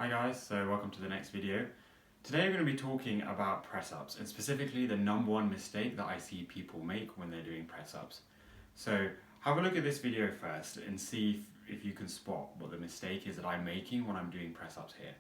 Hi guys, so welcome to the next video. Today we're going to be talking about press-ups and specifically the number one mistake that I see people make when they're doing press-ups. So have a look at this video first and see if you can spot what the mistake is that I'm making when I'm doing press-ups here.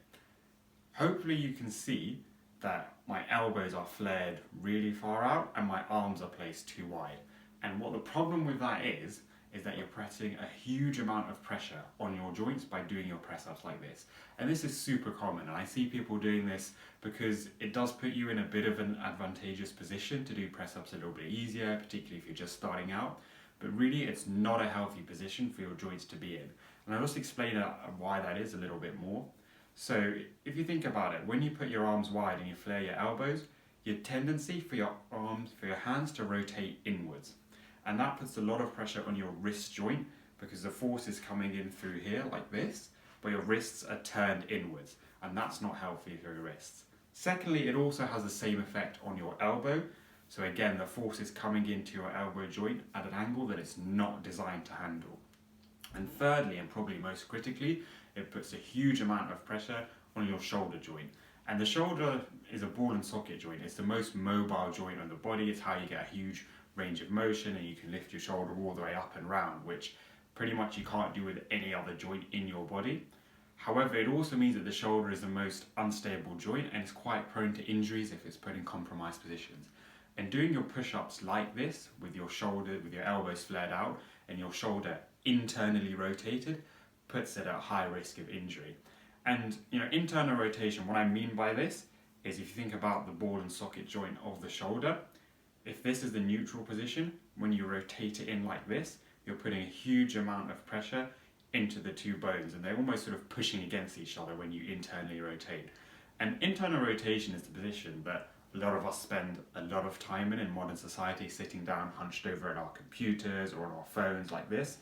Hopefully you can see that my elbows are flared really far out and my arms are placed too wide. And what the problem with that is that you're pressing a huge amount of pressure on your joints by doing your press-ups like this. And this is super common, and I see people doing this because it does put you in a bit of an advantageous position to do press-ups a little bit easier, particularly if you're just starting out. But really, it's not a healthy position for your joints to be in. And I'll just explain why that is a little bit more. So if you think about it, when you put your arms wide and you flare your elbows, your tendency for your hands to rotate inwards. And that puts a lot of pressure on your wrist joint because the force is coming in through here like this, but your wrists are turned inwards, and that's not healthy for your wrists. Secondly, it also has the same effect on your elbow. So again, the force is coming into your elbow joint at an angle that it's not designed to handle. And thirdly, and probably most critically, it puts a huge amount of pressure on your shoulder joint. And the shoulder is a ball and socket joint. It's the most mobile joint on the body. It's how you get a huge range of motion and you can lift your shoulder all the way up and round, which pretty much you can't do with any other joint in your body. However, it also means that the shoulder is the most unstable joint and it's quite prone to injuries if it's put in compromised positions. And doing your push-ups like this with your shoulder, with your elbows flared out and your shoulder internally rotated, puts it at high risk of injury. And internal rotation, what I mean by this is if you think about the ball and socket joint of the shoulder, if this is the neutral position, when you rotate it in like this, you're putting a huge amount of pressure into the two bones and they're almost sort of pushing against each other when you internally rotate. And internal rotation is the position that a lot of us spend a lot of time in modern society, sitting down hunched over at our computers or on our phones like this.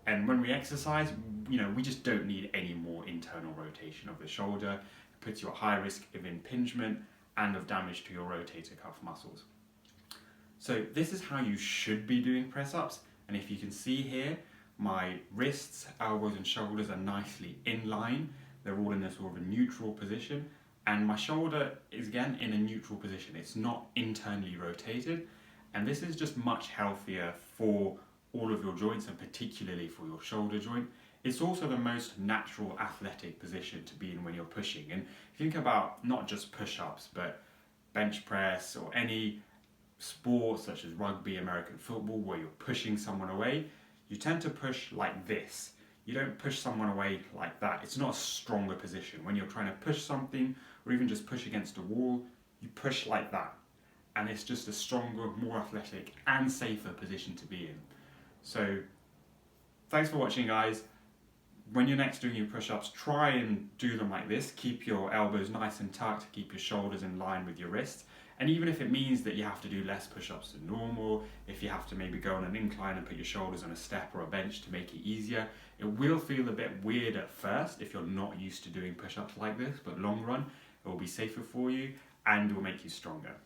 And when we exercise, we just don't need any more internal rotation of the shoulder. It puts you at high risk of impingement and of damage to your rotator cuff muscles. So this is how you should be doing press-ups, and if you can see here, my wrists, elbows and shoulders are nicely in line. They're all in a sort of a neutral position, and my shoulder is again in a neutral position. It's not internally rotated, and this is just much healthier for all of your joints and particularly for your shoulder joint. It's also the most natural athletic position to be in when you're pushing. And if you think about not just push-ups, but bench press or any sports such as rugby, American football, where you're pushing someone away, you tend to push like this. You don't push someone away like that. It's not a stronger position. When you're trying to push something or even just push against a wall, you push like that. And it's just a stronger, more athletic and safer position to be in. So thanks for watching, guys. When you're next doing your push-ups, try and do them like this. Keep your elbows nice and tucked, keep your shoulders in line with your wrists. And even if it means that you have to do less push-ups than normal, if you have to maybe go on an incline and put your shoulders on a step or a bench to make it easier, it will feel a bit weird at first if you're not used to doing push-ups like this, but long run, it will be safer for you and it will make you stronger.